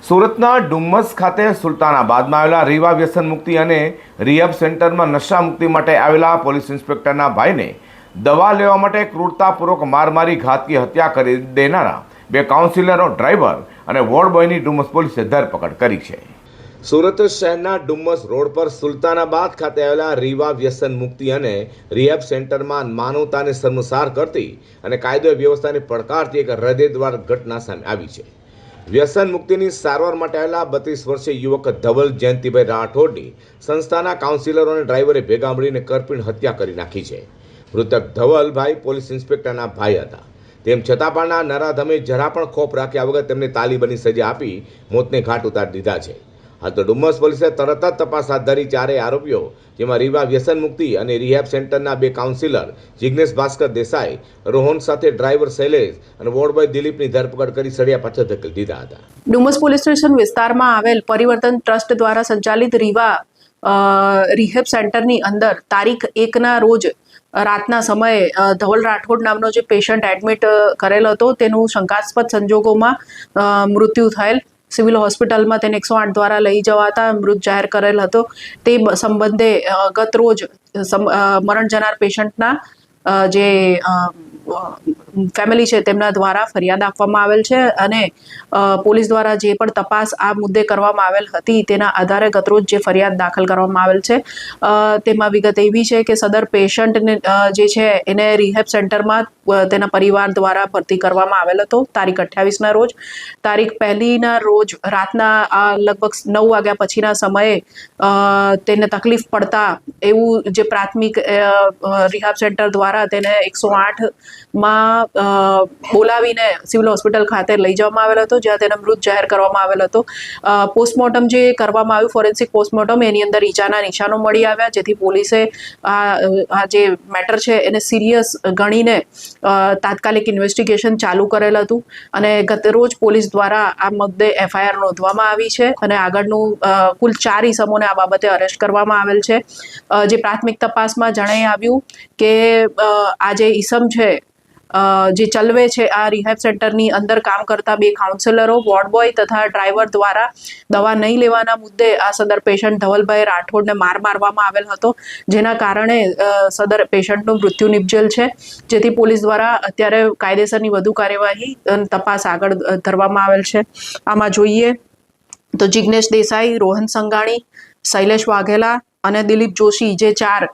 સુરતના ડુમ્મસ ખાતે સુલતાનાબાદમાં આવેલા રીવા વ્યસન મુક્તિ અને રિહેબ સેન્ટરમાં નશા મુક્તિ માટે આવેલા પોલીસ ઇન્સ્પેક્ટરના ભાઈને દવા લેવા માટે ક્રૂરતાપૂર્વક માર મારી ઘાતકી હત્યા કરી દેનારા બે કાઉન્સિલરો, ડ્રાઈવર અને વોર્ડ બોયની ડુમ્મસ પોલીસે ધરપકડ કરી છે। સુરત શહેરના ડુમ્મસ રોડ પર સુલતાનાબાદ ખાતે આવેલા રીવા વ્યસન મુક્તિ અને રિહેબ સેન્ટરમાં માનવતાને શર્મસાર કરતી અને કાયદો વ્યવસ્થાને પડકારતી એક હૃદયદ્વાર ઘટના સામે આવી છે। વ્યસન મુક્તિની સારવાર માટે આવેલા 32 વર્ષીય યુવક ધવલ જયંતિભાઈ રાઠોડની સંસ્થાના કાઉન્સિલરો અને ડ્રાઈવરે ભેગા મળીને કરપીણ હત્યા કરી નાખી છે। મૃતક ધવલભાઈ પોલીસ ઇન્સ્પેક્ટરના ભાઈ હતા। તેમ છતાં પણ આ નરાધમે જરા પણ ખોફ રાખ્યા વગર તેમને તાલિબાની સજા આપી મોતને ઘાટ ઉતારી દીધા છે। હાલ તો ડુમ્મસ પોલીસે તરત જ તપાસ હાથ ધરી ચારેય આરોપીઓ, જેમાં રીવા વ્યસન મુક્તિ અને રિહેબ સેન્ટરના બે કાઉન્સિલર જિગ્નેશ ભાસ્કર દેસાઈ, રોહન સાથે ડ્રાઈવર શૈલેષ અને વોર્ડ બોય દિલીપની ધરપકડ કરી સળિયા પાછળ ધકેલી દીધા હતા। ડુમ્મસ પોલીસ સ્ટેશન વિસ્તારમાં આવેલ પરિવર્તન ટ્રસ્ટ દ્વારા સંચાલિત રીવા રિહેબ સેન્ટરની અંદર તારીખ 1ના રોજ રાતના સમયે ધવલ રાઠોડ નામનો જે પેશન્ટ એડમિટ કરેલ હતો તેનું શંકાસ્પદ સંજોગોમાં મૃત્યુ થયેલ। સિવિલ હોસ્પિટલમાં તેને 108 દ્વારા લઈ જવાતા મૃત જાહેર કરેલ હતો। તે સંબંધે ગત રોજ મરણ જનાર પેશન્ટના જે ફેમિલી છે તેમના દ્વારા ફરિયાદ આપવામાં આવેલ છે અને પોલીસ દ્વારા જે પણ તપાસ આ મુદ્દે કરવામાં આવેલ હતી તેના આધારે ગતરોજ જે ફરિયાદ દાખલ કરવામાં આવેલ છે તેમાં વિગત એવી છે કે સદર પેશન્ટને જે છે એને રિહેબ સેન્ટરમાં તેના પરિવાર દ્વારા ભરતી કરવામાં આવેલ હતો તારીખ 28ના રોજ। તારીખ 1ના રોજ રાતના લગભગ 9 વાગ્યા પછીના સમયે તેને તકલીફ પડતા એવું જે પ્રાથમિક રિહેબ સેન્ટર દ્વારા તેને 108માં બોલાવીને સિવિલ હોસ્પિટલ ખાતે લઈ જવામાં આવેલ હતો, જ્યાં તેને મૃત જાહેર કરવામાં આવેલ હતો। પોસ્ટમોર્ટમ જે કરવામાં આવ્યું, ફોરેન્સિક પોસ્ટમોર્ટમ, એની અંદર ઈજાના નિશાનો મળી આવ્યા, જેથી પોલીસે આ જે મેટર છે એને સિરિયસ ગણીને તાત્કાલિક ઇન્વેસ્ટિગેશન ચાલુ કરેલ હતું અને ગત રોજ પોલીસ દ્વારા આ મુદ્દે FIR નોંધવામાં આવી છે અને આગળનું કુલ 4 ઇસમોને આ બાબતે અરેસ્ટ કરવામાં આવેલ છે। જે પ્રાથમિક તપાસમાં જણાઈ આવ્યું કે આ જે ઇસમ છે જે ચલવે છે આ રિહેબ સેન્ટરની અંદર કામ કરતા બે કાઉન્સિલરો, વોર્ડ બોય તથા ડ્રાઈવર દ્વારા દવા નહીં લેવાના મુદ્દે આ સદર પેશન્ટ ધવલભાઈ રાઠોડને મારવામાં આવેલ હતો, જેના કારણે સદર પેશન્ટનું મૃત્યુ નિપજેલ છે, જેથી પોલીસ દ્વારા અત્યારે કાયદેસરની વધુ કાર્યવાહી અને તપાસ આગળ ધરવામાં આવેલ છે। આમાં જોઈએ તો જિગ્નેશ દેસાઈ, રોહન સંઘાણી, શૈલેષ વાઘેલા અને દિલીપ જોશી જે 4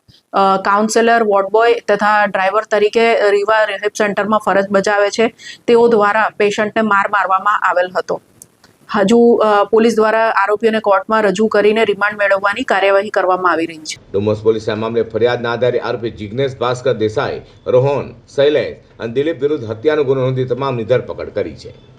કાઉન્સિલર, વોર્ડ બોય તથા ડ્રાઈવર તરીકે રીવા રિહેબ સેન્ટરમાં ફરજ બજાવે છે, તેઓ દ્વારા પેશન્ટને મારવામાં આવેલ હતો। હજુ પોલીસ દ્વારા આરોપીઓને કોર્ટમાં રજૂ કરીને રિમાન્ડ મેળવવાની કાર્યવાહી કરવામાં આવી રહી છે। ડુમ્મસ પોલીસે આ મામલે ફરિયાદના આધારે આરોપી જિગ્નેશ ભાસ્કર દેસાઈ, રોહન, શૈલેષ અને દિલીપ વિરુદ્ધ હત્યાનો ગુનો નોંધી તમામની ધરપકડ કરી છે।